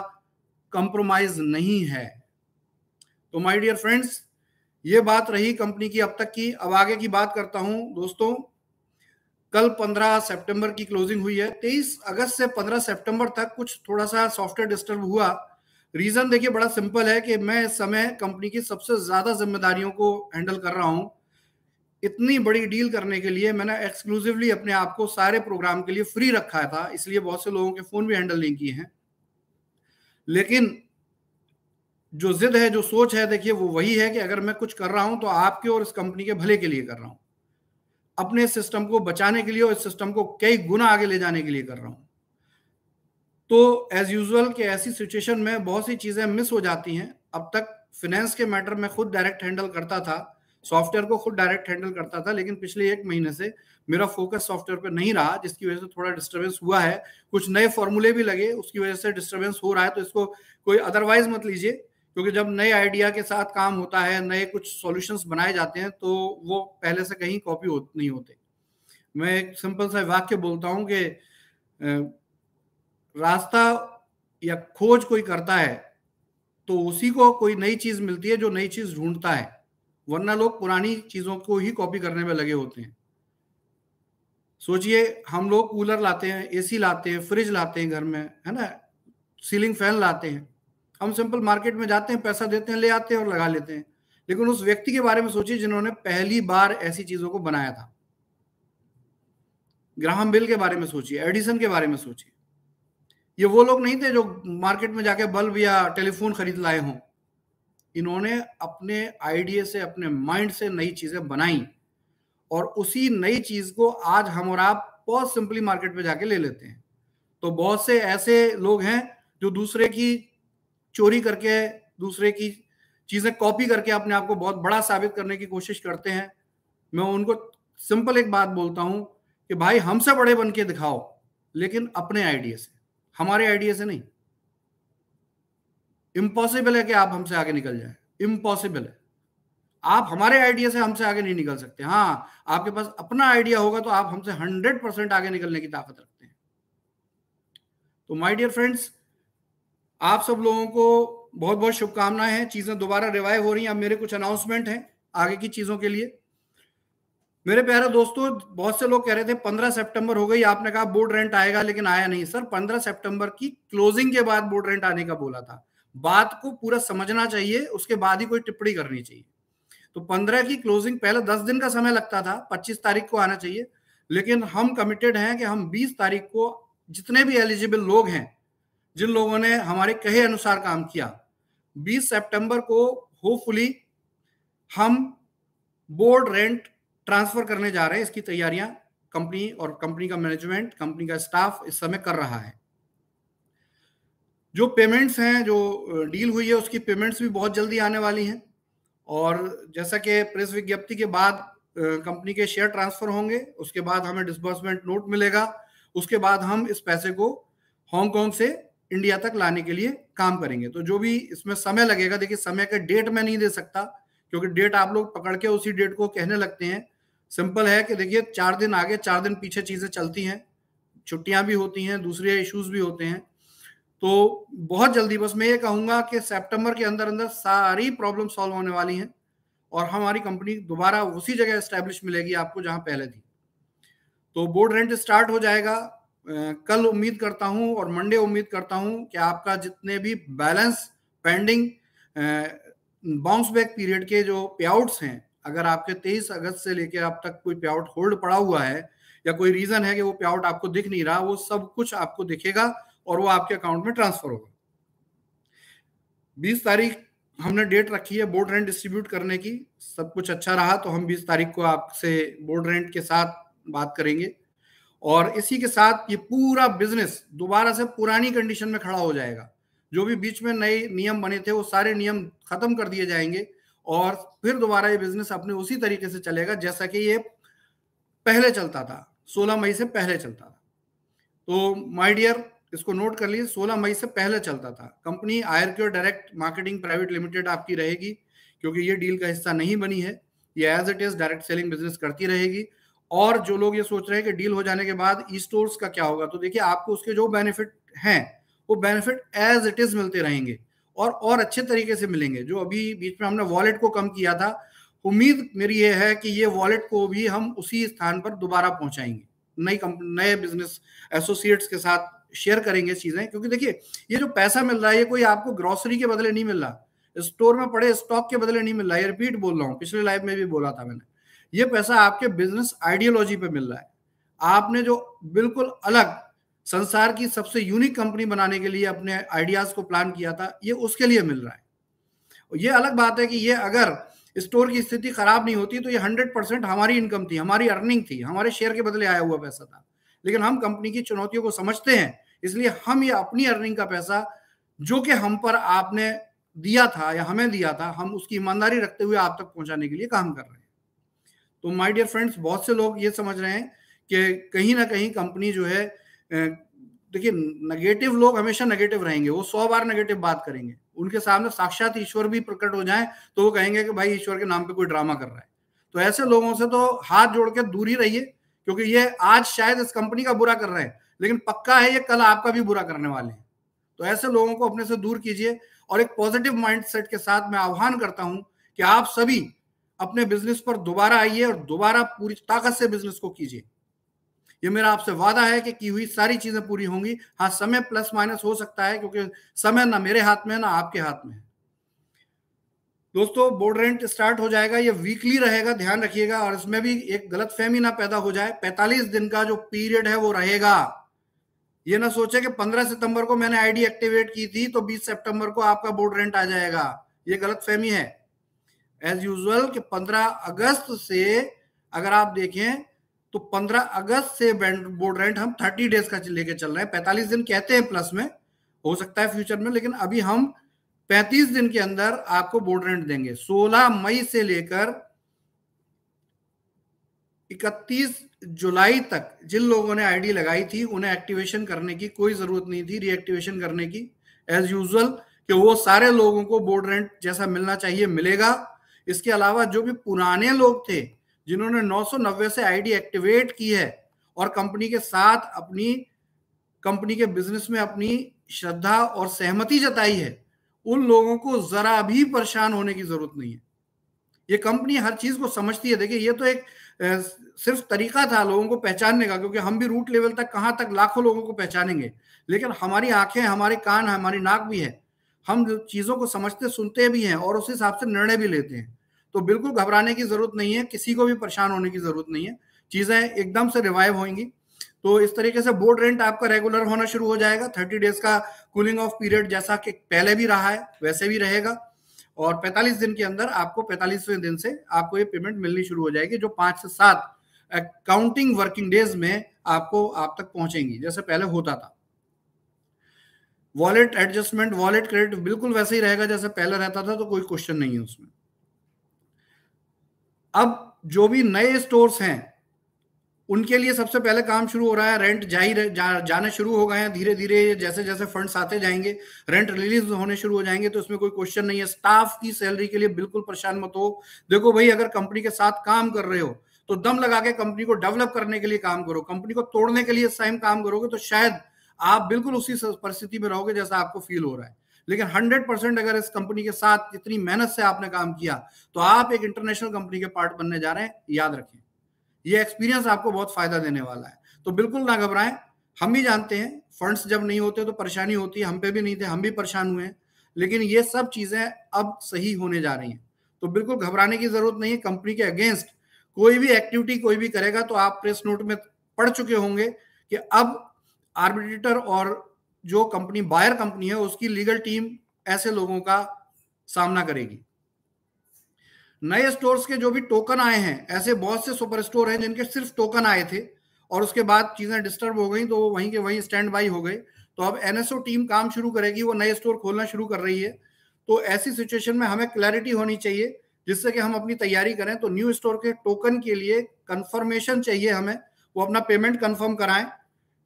कंप्रोमाइज नहीं है। तो माय डियर फ्रेंड्स, ये बात रही कंपनी की अब तक की। अब आगे की बात करता हूं दोस्तों। कल 15 सितंबर की क्लोजिंग हुई है। 23 अगस्त से 15 सितंबर तक कुछ थोड़ा सा सॉफ्टवेयर डिस्टर्ब हुआ। रीजन देखिए बड़ा सिंपल है कि मैं इस समय कंपनी की सबसे ज्यादा जिम्मेदारियों को हैंडल कर रहा हूं। इतनी बड़ी डील करने के लिए मैंने एक्सक्लूसिवली अपने आप को सारे प्रोग्राम के लिए फ्री रखा था, इसलिए बहुत से लोगों के फोन भी हैंडल नहीं किए हैं। लेकिन जो जिद है, जो सोच है, देखिए वो वही है कि अगर मैं कुछ कर रहा हूं तो आपके और इस कंपनी के भले के लिए कर रहा हूं, अपने सिस्टम को बचाने के लिए और इस सिस्टम को कई गुना आगे ले जाने के लिए कर रहा हूं। तो एज यूजुअल कि ऐसी सिचुएशन में बहुत सी चीजें मिस हो जाती हैं। अब तक फाइनेंस के मैटर में खुद डायरेक्ट हैंडल करता था, सॉफ्टवेयर को खुद डायरेक्ट हैंडल करता था, लेकिन पिछले 1 महीने से मेरा फोकस सॉफ्टवेयर पर नहीं रहा, जिसकी वजह से थोड़ा डिस्टर्बेंस हुआ है। कुछ नए फॉर्मूले भी लगे, उसकी वजह से डिस्टर्बेंस हो रहा है। तो इसको कोई अदरवाइज मत लीजिए, क्योंकि जब नए आइडिया के साथ काम होता है, नए कुछ सॉल्यूशंस बनाए जाते हैं, तो वो पहले से कहीं कॉपी नहीं होते। मैं एक सिंपल सा वाक्य बोलता हूं कि रास्ता या खोज कोई करता है तो उसी को कोई नई चीज मिलती है जो नई चीज ढूंढता है, वरना लोग पुरानी चीजों को ही कॉपी करने में लगे होते हैं। सोचिए, हम लोग कूलर लाते हैं, एसी लाते हैं, फ्रिज लाते हैं घर में, है ना, सीलिंग फैन लाते हैं। हम सिंपल मार्केट में जाते हैं, पैसा देते हैं, ले आते हैं और लगा लेते हैं। लेकिन उस व्यक्ति के बारे में सोचिए जिन्होंने पहली बार ऐसी चीजों को बनाया था। ग्राहम बेल के बारे में सोचिए, एडिसन के बारे में सोचिए। ये वो लोग नहीं थे जो मार्केट में जाके बल्ब या टेलीफोन खरीद लाए हों। इन्होंने अपने आइडिया से, अपने माइंड से नई चीजें बनाई, और उसी नई चीज को आज हम और आप बहुत सिंपली मार्केट में जाके ले लेते हैं। तो बहुत से ऐसे लोग हैं जो दूसरे की चोरी करके, दूसरे की चीजें कॉपी करके अपने आप को बहुत बड़ा साबित करने की कोशिश करते हैं। मैं उनको सिंपल एक बात बोलता हूं कि भाई हमसे बड़े बन के दिखाओ, लेकिन अपने आइडिया से, हमारे आइडिया से नहीं। इम्पॉसिबल है कि आप हमसे आगे निकल जाए, इम्पॉसिबल है। आप हमारे आइडिया से हमसे आगे नहीं निकल सकते। हाँ, आपके पास अपना आइडिया होगा तो आप हमसे 100% आगे निकलने की ताकत रखते हैं। तो माय डियर फ्रेंड्स, आप सब लोगों को बहुत बहुत शुभकामनाएं हैं। चीजें दोबारा रिवाइव हो रही हैं। अब मेरे कुछ अनाउंसमेंट हैं आगे की चीजों के लिए। मेरे प्यारे दोस्तों, बहुत से लोग कह रहे थे 15 सितंबर हो गई, आपने कहा बोर्ड रेंट आएगा, लेकिन आया नहीं। सर, 15 सितंबर की क्लोजिंग के बाद बोर्ड रेंट आने का बोला था। बात को पूरा समझना चाहिए, उसके बाद ही कोई टिप्पणी करनी चाहिए। तो 15 की क्लोजिंग, पहले 10 दिन का समय लगता था, 25 तारीख को आना चाहिए, लेकिन हम कमिटेड हैं कि हम 20 तारीख को जितने भी एलिजिबल लोग हैं, जिन लोगों ने हमारे कहे अनुसार काम किया, 20 सितंबर को होपफुली हम बोर्ड रेंट ट्रांसफर करने जा रहे हैं। इसकी तैयारियां कंपनी और कंपनी का मैनेजमेंट, कंपनी का स्टाफ इस समय कर रहा है। जो पेमेंट्स हैं, जो डील हुई है, उसकी पेमेंट्स भी बहुत जल्दी आने वाली हैं। और जैसा कि प्रेस विज्ञप्ति के बाद कंपनी के शेयर ट्रांसफर होंगे, उसके बाद हमें डिसबर्समेंट नोट मिलेगा, उसके बाद हम इस पैसे को हांगकांग से इंडिया तक लाने के लिए काम करेंगे। तो जो भी इसमें समय लगेगा, देखिए समय का डेट मैं नहीं दे सकता, क्योंकि डेट आप लोग पकड़ के उसी डेट को कहने लगते हैं। सिंपल है कि देखिए 4 दिन आगे 4 दिन पीछे चीजें चलती हैं, छुट्टियां भी होती हैं, दूसरे इश्यूज भी होते हैं। तो बहुत जल्दी, बस मैं ये कहूंगा कि सितंबर के अंदर अंदर सारी प्रॉब्लम सॉल्व होने वाली हैं और हमारी कंपनी दोबारा उसी जगह एस्टेब्लिश मिलेगी आपको जहां पहले थी। तो बोर्ड रेंट स्टार्ट हो जाएगा कल, उम्मीद करता हूं, और मंडे उम्मीद करता हूं कि आपका जितने भी balance pending bounce back period के जो पे आउट्स हैं, अगर आपके 23 अगस्त से लेकर अब तक कोई पे आउट होल्ड पड़ा हुआ है या कोई रीजन है कि वो पे आउट आपको दिख नहीं रहा, वो सब कुछ आपको दिखेगा और वो आपके अकाउंट में ट्रांसफर होगा। 20 तारीख हमने डेट रखी है बोर्ड रेंट डिस्ट्रीब्यूट करने की। सब कुछ अच्छा रहा तो हम 20 तारीख को आपसे बोर्ड रेंट के साथ बात करेंगे और इसी के साथ ये पूरा बिजनेस दोबारा से पुरानी कंडीशन में खड़ा हो जाएगा। जो भी बीच में नए नियम बने थे वो सारे नियम खत्म कर दिए जाएंगे और फिर दोबारा ये बिजनेस अपने उसी तरीके से चलेगा जैसा कि ये पहले चलता था, 16 मई से पहले चलता था। तो माय डियर, इसको नोट कर लीजिए, 16 मई से पहले चलता था। Company Aircure direct marketing private limited आपकी रहेगी क्योंकि ये डील का हिस्सा नहीं बनी है। ये as it is direct selling business करती रहेगी। और जो लोग ये सोच रहे हैं कि डील हो जाने के बाद ई स्टोर्स का क्या होगा, तो देखिए आपको उसके जो बेनिफिट हैं वो बेनिफिट एज इट इज मिलते रहेंगे और अच्छे तरीके से मिलेंगे। जो अभी बीच में हमने वॉलेट को कम किया था, उम्मीद मेरी ये है कि ये वॉलेट को भी हम उसी स्थान पर दोबारा पहुंचाएंगे, नए बिजनेस एसोसिएट्स के साथ शेयर करेंगे चीजें। क्योंकि देखिए ये जो पैसा मिल रहा है ये कोई आपको ग्रोसरी के बदले नहीं मिल रहा, स्टोर में पड़े स्टॉक के बदले नहीं मिल रहा। ये रिपीट बोल रहा हूँ, पिछले लाइव में भी बोला था मैंने, ये पैसा आपके बिजनेस आइडियोलॉजी पे मिल रहा है। आपने जो बिल्कुल अलग संसार की सबसे यूनिक कंपनी बनाने के लिए अपने आइडियाज को प्लान किया था, ये उसके लिए मिल रहा है। ये अलग बात है कि ये अगर स्टोर की स्थिति खराब नहीं होती तो ये 100% हमारी इनकम थी, हमारी अर्निंग थी, हमारे शेयर के बदले आया हुआ पैसा था। लेकिन हम कंपनी की चुनौतियों को समझते हैं, इसलिए हम ये अपनी अर्निंग का पैसा जो कि हम पर आपने दिया था या हमें दिया था, हम उसकी ईमानदारी रखते हुए आप तक पहुंचाने के लिए काम कर रहे हैं। तो माय डियर फ्रेंड्स, बहुत से लोग ये समझ रहे हैं कि कहीं ना कहीं कंपनी जो है, देखिए नेगेटिव लोग हमेशा नेगेटिव रहेंगे, वो 100 बार नेगेटिव बात करेंगे। उनके सामने साक्षात ईश्वर भी प्रकट हो जाए तो वो कहेंगे कि भाई ईश्वर के नाम पे कोई ड्रामा कर रहा है। तो ऐसे लोगों से तो हाथ जोड़ के दूर ही रहिए, क्योंकि ये आज शायद इस कंपनी का बुरा कर रहे हैं, लेकिन पक्का है ये कल आपका भी बुरा करने वाले हैं। तो ऐसे लोगों को अपने से दूर कीजिए और एक पॉजिटिव माइंडसेट के साथ मैं आह्वान करता हूं कि आप सभी अपने बिजनेस पर दोबारा आइए और दोबारा पूरी ताकत से बिजनेस को कीजिए। ये मेरा आपसे वादा है कि की हुई सारी चीजें पूरी होंगी। हाँ, समय प्लस माइनस हो सकता है क्योंकि समय ना मेरे हाथ में है ना आपके हाथ में है। दोस्तों, बोर्ड रेंट स्टार्ट हो जाएगा, ये वीकली रहेगा, ध्यान रखिएगा। और इसमें भी एक गलतफहमी ना पैदा हो जाए, 45 दिन का जो पीरियड है वो रहेगा। ये ना सोचे कि 15 सितंबर को मैंने आईडी एक्टिवेट की थी तो 20 सितंबर को आपका बोर्ड रेंट आ जाएगा। ये गलतफहमी है। एज यूजुअल कि 15 अगस्त से अगर आप देखें तो 15 अगस्त से बोर्ड रेंट हम 30 डेज का लेके चल रहे हैं। 45 दिन कहते हैं प्लस में, हो सकता है फ्यूचर में, लेकिन अभी हम 35 दिन के अंदर आपको बोर्ड रेंट देंगे। 16 मई से लेकर 31 जुलाई तक जिन लोगों ने आईडी लगाई थी उन्हें एक्टिवेशन करने की कोई जरूरत नहीं थी, रीएक्टिवेशन करने की। एज यूजुअल कि वो सारे लोगों को बोर्ड रेंट जैसा मिलना चाहिए मिलेगा। इसके अलावा जो भी पुराने लोग थे जिन्होंने 990 से आईडी एक्टिवेट की है और कंपनी के साथ अपनी कंपनी के बिजनेस में अपनी श्रद्धा और सहमति जताई है, उन लोगों को जरा भी परेशान होने की जरूरत नहीं है। ये कंपनी हर चीज को समझती है। देखिए ये तो एक सिर्फ तरीका था लोगों को पहचानने का, क्योंकि हम भी रूट लेवल तक कहां तक लाखों लोगों को पहचानेंगे, लेकिन हमारी आंखें, हमारे कान, हमारी नाक भी है। हम चीजों को समझते सुनते भी हैं और उस हिसाब से निर्णय भी लेते हैं। तो बिल्कुल घबराने की जरूरत नहीं है, किसी को भी परेशान होने की जरूरत नहीं है। चीजें एकदम से रिवाइव होंगी। तो इस तरीके से बोर्ड रेंट आपका रेगुलर होना शुरू हो जाएगा। 30 डेज का कूलिंग ऑफ पीरियड जैसा कि पहले भी रहा है वैसे भी रहेगा और 45 दिन के अंदर आपको 45वें दिन से आपको ये पेमेंट मिलनी शुरू हो जाएगी, जो 5 से 7 काउंटिंग वर्किंग डेज में आपको आप तक पहुंचेंगी जैसे पहले होता था। वॉलेट एडजस्टमेंट, वॉलेट क्रेडिट बिल्कुल वैसे ही रहेगा जैसे पहले रहता था, तो कोई क्वेश्चन नहीं है उसमें। अब जो भी नए स्टोर्स हैं उनके लिए सबसे पहले काम शुरू हो रहा है। रेंट जाने शुरू हो गए हैं धीरे धीरे, जैसे जैसे फंड्स आते जाएंगे रेंट रिलीज होने शुरू हो जाएंगे, तो इसमें कोई क्वेश्चन नहीं है। स्टाफ की सैलरी के लिए बिल्कुल परेशान मत हो। देखो भाई, अगर कंपनी के साथ काम कर रहे हो तो दम लगा के कंपनी को डेवलप करने के लिए काम करो। कंपनी को तोड़ने के लिए इस टाइम काम करोगे तो शायद आप बिल्कुल उसी परिस्थिति में रहोगे जैसा आपको फील हो रहा है। लेकिन 100% अगर इस कंपनी के साथ इतनी मेहनत से आपने काम किया तो आप एक इंटरनेशनल कंपनी के पार्ट बनने जा रहे हैं, याद रखें। ये एक्सपीरियंस आपको बहुत फायदा देने वाला है। तो बिल्कुल ना घबराएं। हम भी जानते हैं फंड्स जब नहीं होते तो परेशानी होती है, हम पे भी नहीं थे, हम भी परेशान हुए हैं, लेकिन ये सब चीजें अब सही होने जा रही हैं। तो बिल्कुल घबराने की जरूरत नहीं है। कंपनी के अगेंस्ट कोई भी एक्टिविटी कोई भी करेगा तो आप प्रेस नोट में पढ़ चुके होंगे कि अब आर्बिट्रेटर और जो कंपनी बायर कंपनी है उसकी लीगल टीम ऐसे लोगों का सामना करेगी। नए स्टोर्स के जो भी टोकन आए हैं, ऐसे बहुत से सुपर स्टोर हैं जिनके सिर्फ टोकन आए थे और उसके बाद चीजें डिस्टर्ब हो गई तो वहीं के वहीं स्टैंड बाई हो गए। तो अब एनएसओ टीम काम शुरू करेगी, वो नए स्टोर खोलना शुरू कर रही है। तो ऐसी सिचुएशन में हमें क्लैरिटी होनी चाहिए जिससे कि हम अपनी तैयारी करें। तो न्यू स्टोर के टोकन के लिए कंफर्मेशन चाहिए हमें, वो अपना पेमेंट कंफर्म कराएं।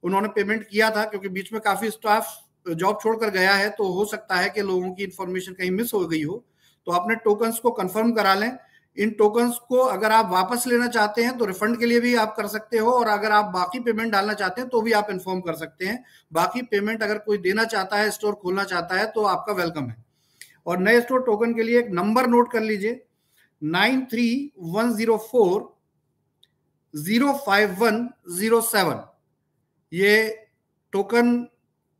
उन्होंने पेमेंट किया था क्योंकि बीच में काफी स्टाफ जॉब छोड़कर गया है, तो हो सकता है कि लोगों की इंफॉर्मेशन कहीं मिस हो गई हो। तो अपने टोकन्स को कंफर्म करा लें। इन टोकन्स को अगर आप वापस लेना चाहते हैं तो रिफंड के लिए भी आप कर सकते हो, और अगर आप बाकी पेमेंट डालना चाहते हैं तो भी आप इन्फॉर्म कर सकते हैं। बाकी पेमेंट अगर कोई देना चाहता है, स्टोर खोलना चाहता है, तो आपका वेलकम है। और नए स्टोर टोकन के लिए एक नंबर नोट कर लीजिए, 9310405107। ये टोकन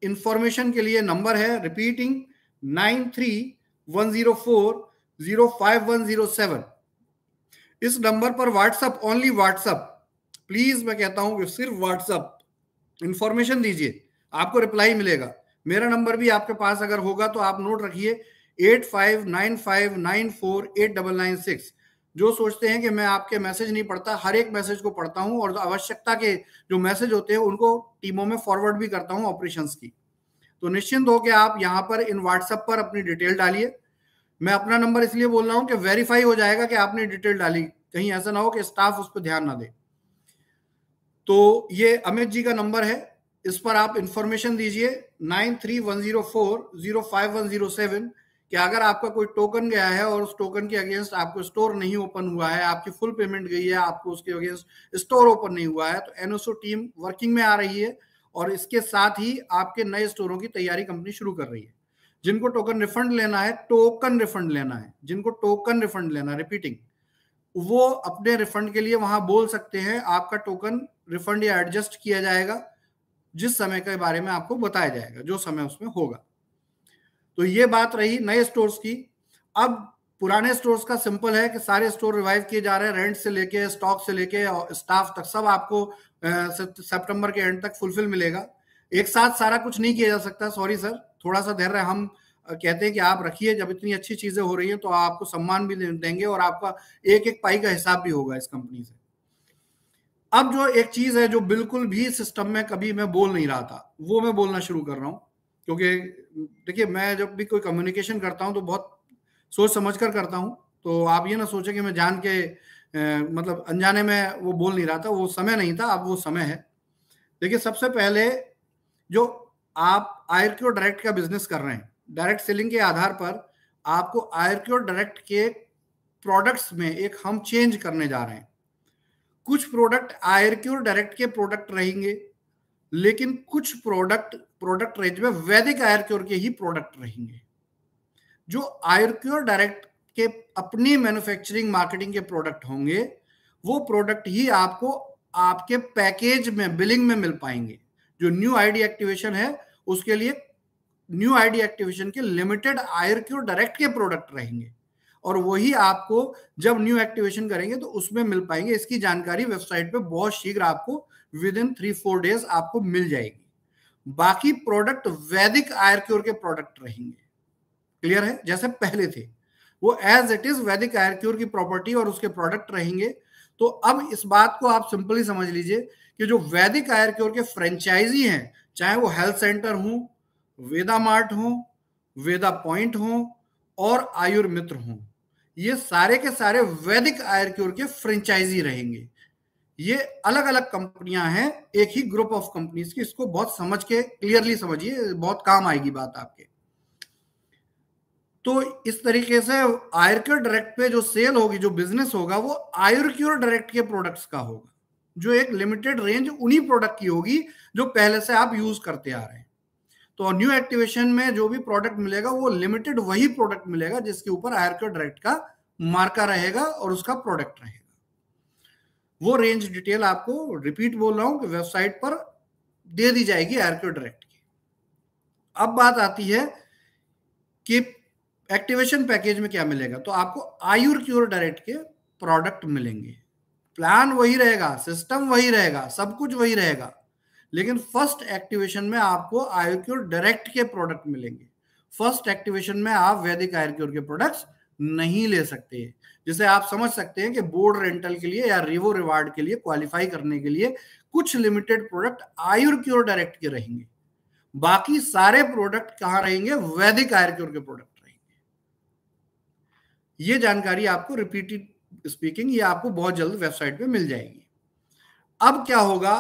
इंफॉर्मेशन के लिए नंबर है। रिपीटिंग, 9310405107। इस नंबर पर व्हाट्सएप, ओनली व्हाट्सएप, प्लीज मैं कहता हूं कि सिर्फ व्हाट्सएप इंफॉर्मेशन दीजिए, आपको रिप्लाई मिलेगा। मेरा नंबर भी आपके पास अगर होगा तो आप नोट रखिए, 8595948996। जो सोचते हैं कि मैं आपके मैसेज नहीं पढ़ता, हर एक मैसेज को पढ़ता हूं और आवश्यकता के जो मैसेज होते हैं उनको टीमों में फॉरवर्ड भी करता हूं ऑपरेशंस की। तो निश्चिंत हो कि आप यहाँ पर इन व्हाट्सएप पर अपनी डिटेल डालिए। मैं अपना नंबर इसलिए बोल रहा हूं कि वेरीफाई हो जाएगा कि आपने डिटेल डाली, कहीं ऐसा ना हो कि स्टाफ उस पर ध्यान ना दे। तो ये अमित जी का नंबर है, इस पर आप इंफॉर्मेशन दीजिए 9310405107 कि अगर आपका कोई टोकन गया है और उस टोकन के अगेंस्ट आपको स्टोर नहीं ओपन हुआ है, आपकी फुल पेमेंट गई है, आपको उसके अगेंस्ट स्टोर ओपन नहीं हुआ है, तो एनओसो टीम वर्किंग में आ रही है और इसके साथ ही आपके नए स्टोरों की तैयारी कंपनी शुरू कर रही है। जिनको टोकन रिफंड लेना है, टोकन रिफंड लेना है, जिनको टोकन रिफंड लेना, रिपीटिंग, वो अपने रिफंड के लिए वहां बोल सकते हैं। आपका टोकन रिफंड या एडजस्ट किया जाएगा जिस समय के बारे में आपको बताया जाएगा, जो समय उसमें होगा। तो ये बात रही नए स्टोर्स की। अब पुराने स्टोर्स का सिंपल है कि सारे स्टोर रिवाइव किए जा रहे हैं, रेंट से लेके, स्टॉक से लेके, स्टाफ तक, सब आपको सितंबर के एंड तक फुलफिल मिलेगा। एक साथ सारा कुछ नहीं किया जा सकता, सॉरी सर, थोड़ा सा धैर्य हम कहते हैं कि आप रखिए। जब इतनी अच्छी चीजें हो रही हैं तो आपको सम्मान भी देंगे और आपका एक एक पाई का हिसाब भी होगा इस कंपनी से। अब जो एक चीज है जो बिल्कुल भी सिस्टम में कभी मैं बोल नहीं रहा था, वो मैं बोलना शुरू कर रहा हूं। क्योंकि देखिए, मैं जब भी कोई कम्युनिकेशन करता हूं तो बहुत सोच समझ कर करता हूं। तो आप ये ना सोचे कि मैं जान के मतलब अनजाने में वो बोल नहीं रहा था, वो समय नहीं था, अब वो समय है। देखिए, सबसे पहले जो आप आयरक्योर डायरेक्ट का बिजनेस कर रहे हैं, डायरेक्ट सेलिंग के आधार पर आपको आयरक्योर डायरेक्ट के प्रोडक्ट्स में एक हम चेंज करने जा रहे हैं। कुछ प्रोडक्ट आयरक्योर डायरेक्ट के प्रोडक्ट रहेंगे, लेकिन कुछ प्रोडक्ट रेंज में वैदिक आयरक्योर के ही प्रोडक्ट रहेंगे। जो आयरक्योर डायरेक्ट के अपनी मैन्युफैक्चरिंग मार्केटिंग के प्रोडक्ट होंगे, वो प्रोडक्ट ही आपको आपके पैकेज में, बिलिंग में मिल पाएंगे। जो न्यू आईडी एक्टिवेशन है उसके लिए न्यू आईडी एक्टिवेशन के लिमिटेड आयरक्योर डायरेक्ट के प्रोडक्ट रहेंगे और वही आपको जब न्यू एक्टिवेशन करेंगे तो उसमें मिल पाएंगे। इसकी जानकारी वेबसाइट पे बहुत शीघ्र आपको विद इन 3-4 डेज आपको मिल जाएगी। बाकी प्रोडक्ट वैदिक आयरक्योर के प्रोडक्ट रहेंगे। क्लियर है? जैसे पहले थे वो एज इट इज वैदिक आयरक्योर की प्रॉपर्टी और उसके प्रोडक्ट रहेंगे। तो अब इस बात को आप सिंपली समझ लीजिए कि जो वैदिक आयरक्योर के फ्रेंचाइजी हैं, चाहे वो हेल्थ सेंटर हो, वेदा मार्ट हो, वेदा पॉइंट हो और आयुर्मित्र हो, ये सारे के सारे वैदिक आयरक्योर के फ्रेंचाइजी रहेंगे। ये अलग अलग कंपनियां हैं, एक ही ग्रुप ऑफ कंपनीज की। इसको बहुत समझ के क्लियरली समझिए, बहुत काम आएगी बात आपके। तो इस तरीके से आयरक्योर डायरेक्ट पे जो सेल होगी, जो बिजनेस होगा, वो आयुर्क्योर डायरेक्ट के प्रोडक्ट्स का होगा। जो एक लिमिटेड रेंज उन्हीं प्रोडक्ट की होगी जो पहले से आप यूज करते आ रहे हैं। तो न्यू एक्टिवेशन में जो भी प्रोडक्ट मिलेगा वो लिमिटेड वही प्रोडक्ट मिलेगा जिसके ऊपर आयरक्योर डायरेक्ट का मार्का रहेगा और उसका प्रोडक्ट रहेगा। वो रेंज डिटेल आपको रिपीट बोल रहा हूं कि वेबसाइट पर दे दी जाएगी आयरक्योर डायरेक्ट की। अब बात आती है कि एक्टिवेशन पैकेज में क्या मिलेगा। तो आपको आयुर्क्योर डायरेक्ट के प्रोडक्ट मिलेंगे, प्लान वही रहेगा, सिस्टम वही रहेगा, सब कुछ वही रहेगा, लेकिन फर्स्ट एक्टिवेशन में आपको आयुर्क्योर डायरेक्ट के प्रोडक्ट मिलेंगे। फर्स्ट एक्टिवेशन में आप वैदिक आयुर्क्योर के प्रोडक्ट्स नहीं ले सकते। जिसे आप समझ सकते हैं कि बोर्ड रेंटल के लिए या रिवो रिवार्ड के लिए क्वालिफाई करने के लिए कुछ लिमिटेड प्रोडक्ट आयुर्क्योर डायरेक्ट के रहेंगे, बाकी सारे प्रोडक्ट कहां रहेंगे, वैदिक आयुर्क्योर के प्रोडक्ट रहेंगे। ये जानकारी आपको रिपीटेड स्पीकिंग ये आपको बहुत जल्द वेबसाइट पे मिल जाएगी। अब क्या होगा,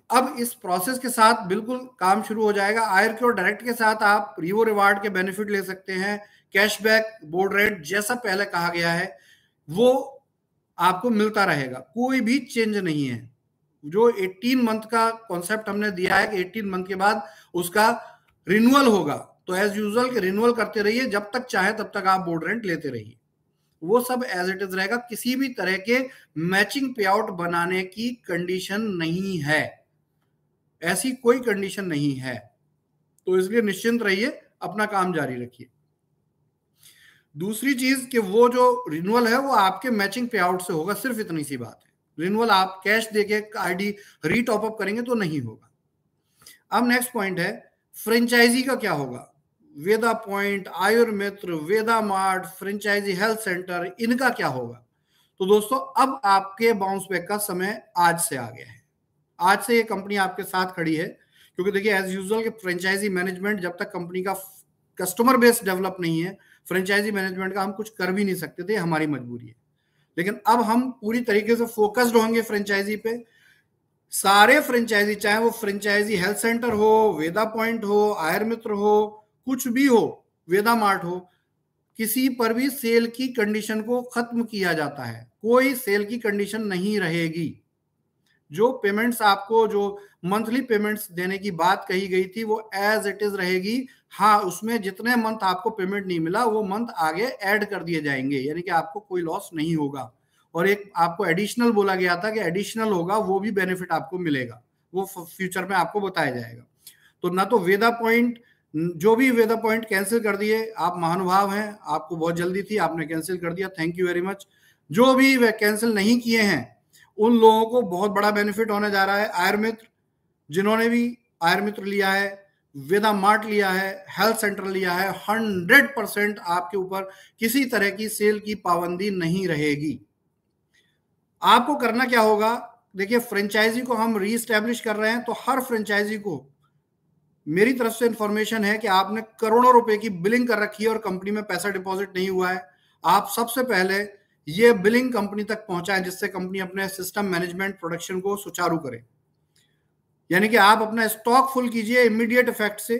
अब इस प्रोसेस के साथ बिल्कुल काम शुरू हो जाएगा। आयुर्क्योर डायरेक्ट के साथ आप रिवो रिवार्ड के बेनिफिट ले सकते हैं, कैशबैक, बोर्ड रेट जैसा पहले कहा गया है वो आपको मिलता रहेगा, कोई भी चेंज नहीं है। जो 18 मंथ का कॉन्सेप्ट हमने दिया है कि 18 मंथ के बाद उसका रिन्यूअल होगा, तो एज यूजुअल रिन्यूअल करते रहिए, जब तक चाहे तब तक आप बोर्ड रेंट लेते रहिए, वो सब एज इट इज रहेगा। किसी भी तरह के मैचिंग पे आउट बनाने की कंडीशन नहीं है, ऐसी कोई कंडीशन नहीं है। तो इसलिए निश्चिंत रहिए, अपना काम जारी रखिए। दूसरी चीज कि वो जो रिन्यूअल है वो आपके मैचिंग पे आउट से होगा, सिर्फ इतनी सी बात है। रिन्यूअल आप कैश देके आईडी रीटॉप अप करेंगे तो नहीं होगा। अब नेक्स्ट पॉइंट है फ्रेंचाइजी का क्या होगा। वेदा पॉइंट, आयुर्मित्र, वेदा मार्ट, फ्रेंचाइजी हेल्थ सेंटर, इनका क्या होगा। तो दोस्तों अब आपके बाउंस बैक का समय आज से आ गया है। आज से ये कंपनी आपके साथ खड़ी है, क्योंकि देखिए एज यूजुअल के फ्रेंचाइजी मैनेजमेंट जब तक कंपनी का कस्टमर बेस डेवलप नहीं है, फ्रेंचाइजी मैनेजमेंट का हम कुछ कर भी नहीं सकते थे, हमारी मजबूरी है। लेकिन अब हम पूरी तरीके से फोकस्ड होंगे फ्रेंचाइजी पे। सारे फ्रेंचाइजी, चाहे वो फ्रेंचाइजी हेल्थ सेंटर हो, वेदा पॉइंट हो, आयुर्मित्र हो, कुछ भी हो, वेदा मार्ट हो, किसी पर भी सेल की कंडीशन को खत्म किया जाता है, कोई सेल की कंडीशन नहीं रहेगी। जो पेमेंट्स आपको, जो मंथली पेमेंट्स देने की बात कही गई थी वो एज इट इज रहेगी। हाँ, उसमें जितने मंथ आपको पेमेंट नहीं मिला वो मंथ आगे ऐड कर दिए जाएंगे, यानी कि आपको कोई लॉस नहीं होगा। और एक आपको एडिशनल बोला गया था कि एडिशनल होगा, वो भी बेनिफिट आपको मिलेगा, वो फ्यूचर में आपको बताया जाएगा। तो ना तो वेदा पॉइंट, जो भी वेदा पॉइंट कैंसिल कर दिए, आप महानुभाव हैं, आपको बहुत जल्दी थी, आपने कैंसिल कर दिया, थैंक यू वेरी मच। जो भी वे कैंसिल नहीं किए हैं उन लोगों को बहुत बड़ा बेनिफिट होने जा रहा है। आयुर्मित्र, जिन्होंने भी आयुर्मित्र लिया है, वेदा मार्ट लिया है, हेल्थ सेंटर लिया है, 100% आपके ऊपर किसी तरह की सेल की पाबंदी नहीं रहेगी। आपको करना क्या होगा, देखिए फ्रेंचाइजी को हम रीस्टैब्लिश कर रहे हैं, तो हर फ्रेंचाइजी को मेरी तरफ से इंफॉर्मेशन है कि आपने करोड़ों रुपए की बिलिंग कर रखी है और कंपनी में पैसा डिपॉजिट नहीं हुआ है। आप सबसे पहले ये बिलिंग कंपनी तक पहुंचाएं, जिससे कंपनी अपने सिस्टम मैनेजमेंट प्रोडक्शन को सुचारू करे। यानी कि आप अपना स्टॉक फुल कीजिए इमीडिएट इफेक्ट से।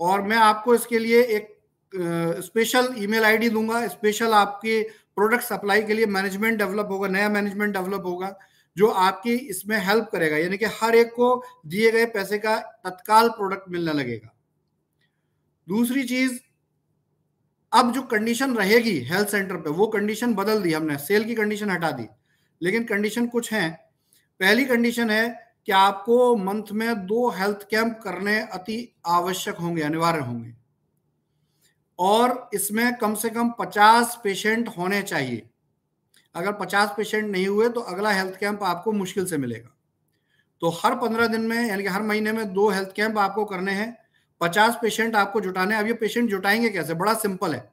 और मैं आपको इसके लिए एक स्पेशल ईमेल आईडी दूंगा, स्पेशल आपके प्रोडक्ट सप्लाई के लिए मैनेजमेंट डेवलप होगा, नया मैनेजमेंट डेवलप होगा जो आपकी इसमें हेल्प करेगा, यानी कि हर एक को दिए गए पैसे का तत्काल प्रोडक्ट मिलने लगेगा। दूसरी चीज, अब जो कंडीशन रहेगी हेल्थ सेंटर पे, वो कंडीशन बदल दी हमने, सेल की कंडीशन हटा दी, लेकिन कंडीशन कुछ है। पहली कंडीशन है कि आपको मंथ में 2 हेल्थ कैंप करने अति आवश्यक होंगे, अनिवार्य होंगे, और इसमें कम से कम 50 पेशेंट होने चाहिए। अगर 50 पेशेंट नहीं हुए तो अगला हेल्थ कैंप आपको मुश्किल से मिलेगा। तो हर 15 दिन में, यानी कि हर महीने में 2 हेल्थ कैंप आपको करने हैं, 50 पेशेंट आपको जुटाने। अब ये पेशेंट जुटाएंगे कैसे, बड़ा सिंपल है।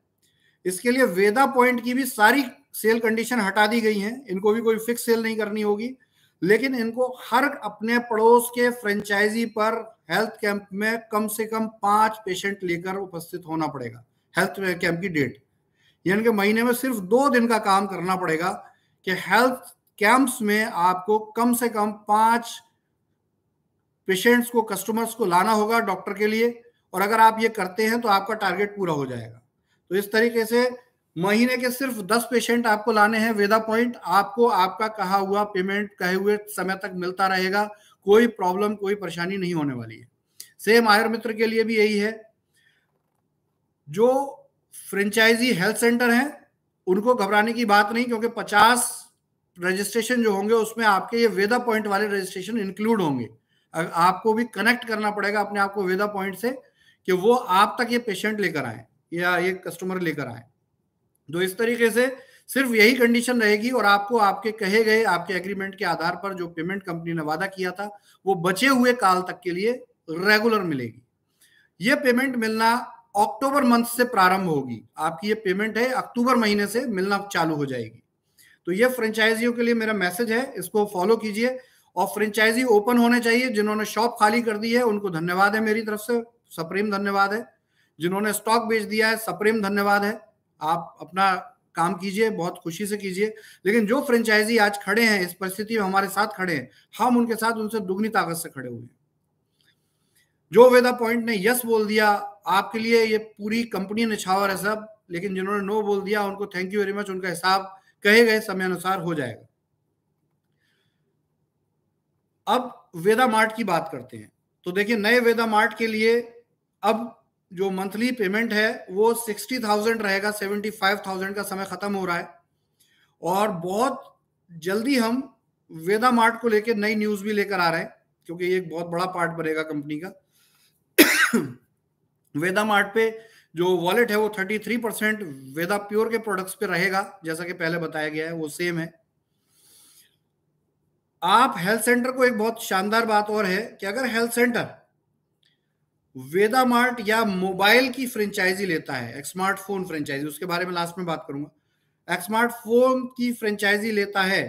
इसके लिए वेदा पॉइंट की भी सारी सेल कंडीशन हटा दी गई हैं, इनको भी कोई फिक्स सेल नहीं करनी होगी, लेकिन इनको हर अपने पड़ोस के फ्रेंचाइजी पर हेल्थ कैंप में कम से कम 5 पेशेंट लेकर उपस्थित होना पड़ेगा। हेल्थ कैंप की डेट, यानी कि महीने में सिर्फ 2 दिन का काम करना पड़ेगा कि हेल्थ कैंप्स में आपको कम से कम 5 पेशेंट्स को, कस्टमर्स को लाना होगा डॉक्टर के लिए। और अगर आप ये करते हैं तो आपका टारगेट पूरा हो जाएगा। तो इस तरीके से महीने के सिर्फ 10 पेशेंट आपको लाने हैं वेदा पॉइंट, आपको आपका कहा हुआ पेमेंट कहे हुए समय तक मिलता रहेगा, कोई प्रॉब्लम कोई परेशानी नहीं होने वाली है। सेम आयुर मित्र के लिए भी यही है। जो फ्रेंचाइजी हेल्थ सेंटर हैं उनको घबराने की बात नहीं, क्योंकि 50 रजिस्ट्रेशन जो होंगे उसमें आपके ये वेदा पॉइंट वाले रजिस्ट्रेशन इंक्लूड होंगे। आपको भी कनेक्ट करना पड़ेगा अपने आप को वेदा पॉइंट से कि वो आप तक ये पेशेंट लेकर आए या ये कस्टमर लेकर आए। तो इस तरीके से सिर्फ यही कंडीशन रहेगी और आपको आपके कहे गए आपके एग्रीमेंट के आधार पर जो पेमेंट कंपनी ने वादा किया था वो बचे हुए काल तक के लिए रेगुलर मिलेगी। ये पेमेंट मिलना अक्टूबर मंथ से प्रारंभ होगी। आपकी ये पेमेंट है अक्टूबर महीने से मिलना चालू हो जाएगी। तो ये फ्रेंचाइजियों के लिए मेरा मैसेज है, इसको फॉलो कीजिए। और फ्रेंचाइजी ओपन होने चाहिए। जिन्होंने शॉप खाली कर दी है उनको धन्यवाद है मेरी तरफ से, सप्रेम धन्यवाद है। जिन्होंने स्टॉक बेच दिया है सप्रेम धन्यवाद है। आप अपना काम कीजिए, बहुत खुशी से कीजिए। लेकिन जो फ्रेंचाइजी आज खड़े हैं इस परिस्थिति में हमारे साथ खड़े हैं, हम उनके साथ उनसे दुगनी ताकत से खड़े हुए हैं। जो वेदा पॉइंट ने यस बोल दिया आपके लिए ये पूरी कंपनी निछावर है सब, लेकिन जिन्होंने नो बोल दिया उनको थैंक यू वेरी मच, उनका हिसाब कहे गए समय अनुसार हो जाएगा। अब वेदा मार्ट की बात करते हैं। तो देखिए नए वेदा मार्ट के लिए अब जो मंथली पेमेंट है वो 60,000 रहेगा। 75,000 का समय खत्म हो रहा है और बहुत जल्दी हम वेदा मार्ट को लेकर नई न्यूज भी लेकर आ रहे हैं, क्योंकि ये एक बहुत बड़ा पार्ट बनेगा कंपनी का। वेदा मार्ट पे जो वॉलेट है वो 33% वेदा प्योर के प्रोडक्ट्स पे रहेगा, जैसा कि पहले बताया गया है वो सेम है। आप हेल्थ सेंटर को एक बहुत शानदार बात और है कि अगर हेल्थ सेंटर वेदा मार्ट या मोबाइल की फ्रेंचाइजी लेता है, स्मार्टफोन फ्रेंचाइजी, उसके बारे में लास्ट में बात करूंगा, स्मार्टफोन की फ्रेंचाइजी लेता है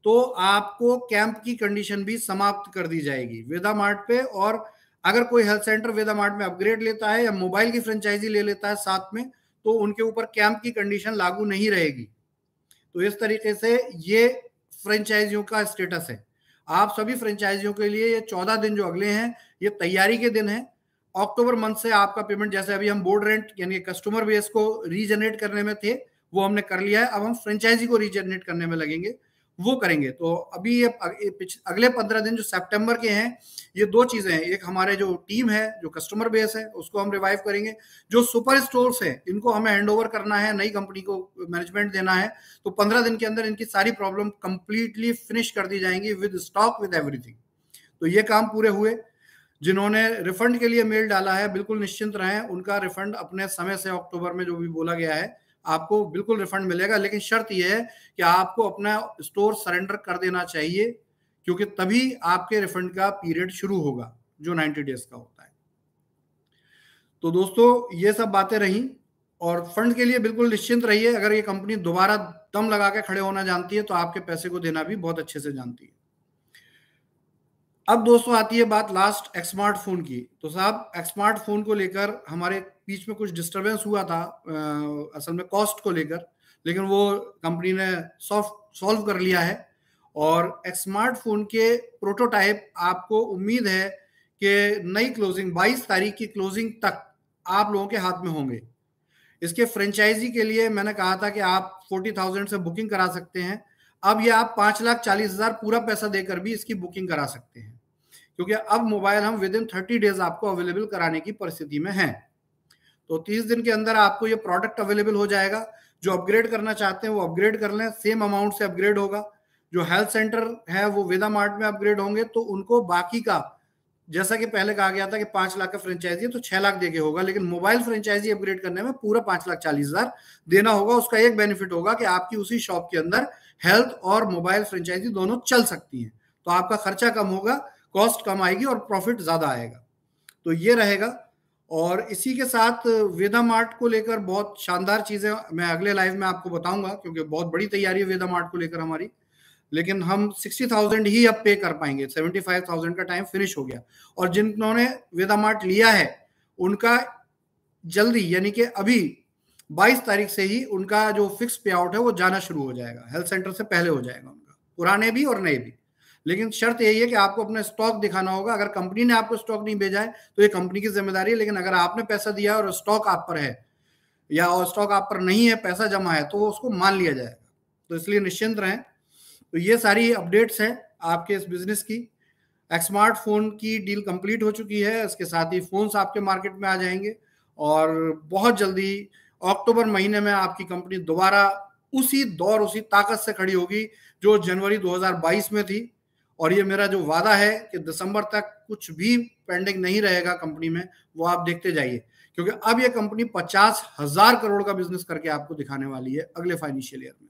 तो आपको कैंप की कंडीशन भी समाप्त कर दी जाएगी वेदा मार्ट पे। और अगर कोई हेल्थ सेंटर वेदा मार्ट में अपग्रेड लेता है या मोबाइल की फ्रेंचाइजी ले लेता है साथ में, तो उनके ऊपर कैंप की कंडीशन लागू नहीं रहेगी। तो इस तरीके से ये फ्रेंचाइजियों का स्टेटस है। आप सभी फ्रेंचाइजियों के लिए ये 14 दिन जो अगले हैं ये तैयारी के दिन है। अक्टूबर मंथ से आपका पेमेंट, जैसे अभी हम बोर्ड रेंट यानी कस्टमर बेस को रीजनरेट करने में थे वो हमने कर लिया है, अब हम फ्रेंचाइजी को रीजनरेट करने में लगेंगे, वो करेंगे। तो अभी ये अगले 15 दिन जो सितंबर के हैं ये दो चीजें हैं। एक हमारे जो टीम है जो कस्टमर बेस है उसको हम रिवाइव करेंगे। जो सुपर स्टोर्स है इनको हमें हैंड ओवर करना है, नई कंपनी को मैनेजमेंट देना है। तो 15 दिन के अंदर इनकी सारी प्रॉब्लम कंप्लीटली फिनिश कर दी जाएंगी विद स्टॉक विद एवरीथिंग। तो ये काम पूरे हुए। जिन्होंने रिफंड के लिए मेल डाला है बिल्कुल निश्चिंत रहें, उनका रिफंड अपने समय से अक्टूबर में जो भी बोला गया है आपको बिल्कुल रिफंड मिलेगा। लेकिन शर्त यह है कि आपको अपना स्टोर सरेंडर कर देना चाहिए, क्योंकि तभी आपके रिफंड का पीरियड शुरू होगा जो 90 डेज का होता है। तो दोस्तों ये सब बातें रहीं और फंड के लिए बिल्कुल निश्चिंत रहिए। अगर ये कंपनी दोबारा दम लगा के खड़े होना जानती है तो आपके पैसे को देना भी बहुत अच्छे से जानती है। अब दोस्तों आती है बात लास्ट स्मार्टफोन की। तो साहब स्मार्टफोन को लेकर हमारे बीच में कुछ डिस्टरबेंस हुआ था असल में कॉस्ट को लेकर, लेकिन वो कंपनी ने सॉल्व कर लिया है। और स्मार्टफोन के प्रोटोटाइप आपको उम्मीद है कि नई क्लोजिंग 22 तारीख की क्लोजिंग तक आप लोगों के हाथ में होंगे। इसके फ्रेंचाइजी के लिए मैंने कहा था कि आप 40,000 से बुकिंग करा सकते हैं। अब ये आप 5,40,000 पूरा पैसा देकर भी इसकी बुकिंग करा सकते हैं, क्योंकि अब मोबाइल हम विद इन 30 डेज आपको अवेलेबल कराने की परिस्थिति में हैं। तो 30 दिन के अंदर आपको ये प्रोडक्ट अवेलेबल हो जाएगा। जो अपग्रेड करना चाहते हैं वो अपग्रेड कर लें, सेम अमाउंट से अपग्रेड होगा। जो हेल्थ सेंटर है वो वेदा मार्ट में अपग्रेड होंगे तो उनको बाकी का, जैसा कि पहले कहा गया था कि 5 लाख का फ्रेंचाइजी है तो 6 लाख देके होगा, लेकिन मोबाइल फ्रेंचाइजी अपग्रेड करने में पूरा 5,40,000 देना होगा। उसका एक बेनिफिट होगा कि आपकी उसी शॉप के अंदर हेल्थ और मोबाइल फ्रेंचाइजी दोनों चल सकती हैं। तो आपका खर्चा कम होगा, कॉस्ट कम आएगी और प्रॉफिट ज्यादा आएगा। तो ये रहेगा। और इसी के साथ वेदा मार्ट को लेकर बहुत शानदार चीजें मैं अगले लाइव में आपको बताऊंगा, क्योंकि बहुत बड़ी तैयारी है वेदा मार्ट को लेकर हमारी। लेकिन हम 60,000 ही अब पे कर पाएंगे, 75,000 का टाइम फिनिश हो गया। और जिन्होंने वेदा मार्ट लिया है उनका जल्दी यानी कि अभी 22 तारीख से ही उनका जो फिक्स पे आउट है वो जाना शुरू हो जाएगा, हेल्थ सेंटर से पहले हो जाएगा उनका, पुराने भी और नए भी। लेकिन शर्त यही है कि आपको अपना स्टॉक दिखाना होगा। अगर कंपनी ने आपको स्टॉक नहीं भेजा है तो ये कंपनी की जिम्मेदारी है, लेकिन अगर आपने पैसा दिया और स्टॉक आप पर है या स्टॉक आप पर नहीं है, पैसा जमा है, तो उसको मान लिया जाएगा। तो इसलिए निश्चिंत रहें। तो ये सारी अपडेट्स हैं आपके इस बिजनेस की। एक्समार्ट फोन की डील कंप्लीट हो चुकी है, इसके साथ ही फोन्स आपके मार्केट में आ जाएंगे और बहुत जल्दी अक्टूबर महीने में आपकी कंपनी दोबारा उसी दौर, उसी ताकत से खड़ी होगी जो जनवरी 2022 में थी। और ये मेरा जो वादा है कि दिसंबर तक कुछ भी पेंडिंग नहीं रहेगा कंपनी में, वो आप देखते जाइए, क्योंकि अब ये कंपनी 50,000 करोड़ का बिजनेस करके आपको दिखाने वाली है अगले फाइनेंशियल ईयर में।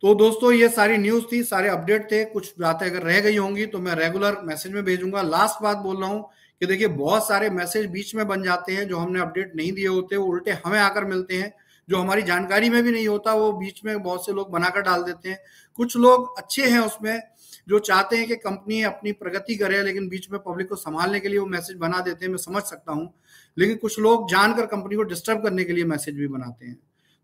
तो दोस्तों ये सारी न्यूज थी, सारे अपडेट थे। कुछ बातें अगर रह गई होंगी तो मैं रेगुलर मैसेज में भेजूंगा। लास्ट बात बोल रहा हूं कि देखिए बहुत सारे मैसेज बीच में बन जाते हैं जो हमने अपडेट नहीं दिए होते, वो उल्टे हमें आकर मिलते हैं, जो हमारी जानकारी में भी नहीं होता, वो बीच में बहुत से लोग बनाकर डाल देते हैं। कुछ लोग अच्छे हैं उसमें जो चाहते हैं कि कंपनी अपनी प्रगति करे, लेकिन बीच में पब्लिक को संभालने के लिए वो मैसेज बना देते हैं, मैं समझ सकता हूँ। लेकिन कुछ लोग जानकर कंपनी को डिस्टर्ब करने के लिए मैसेज भी बनाते हैं।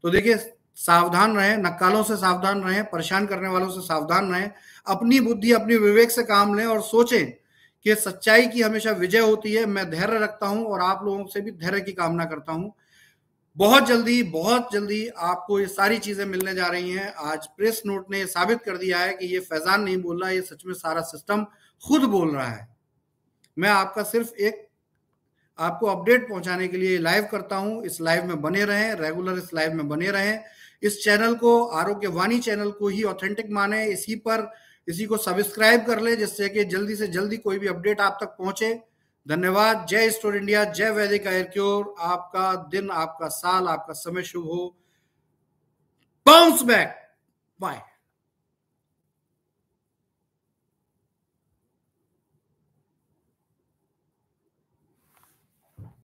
तो देखिए सावधान रहें, नक्कालों से सावधान रहें, परेशान करने वालों से सावधान रहें, अपनी बुद्धि अपनी विवेक से काम लें और सोचें कि सच्चाई की हमेशा विजय होती है। मैं धैर्य रखता हूं और आप लोगों से भी धैर्य की कामना करता हूं। बहुत जल्दी आपको ये सारी चीजें मिलने जा रही हैं। आज प्रेस नोट ने ये साबित कर दिया है कि ये फैजान नहीं बोल रहा है, ये सच में सारा सिस्टम खुद बोल रहा है। मैं आपका सिर्फ एक आपको अपडेट पहुंचाने के लिए लाइव करता हूं। इस लाइव में बने रहें, रेगुलर इस लाइव में बने रहें। इस चैनल को, आरोग्यवाणी चैनल को ही ऑथेंटिक माने, इसी को सब्सक्राइब कर ले, जिससे कि जल्दी से जल्दी कोई भी अपडेट आप तक पहुंचे। धन्यवाद। जय स्टोर इंडिया, जय वैदिक एयर क्योर। आपका दिन, आपका साल, आपका समय शुभ हो। Bounce back. बाय।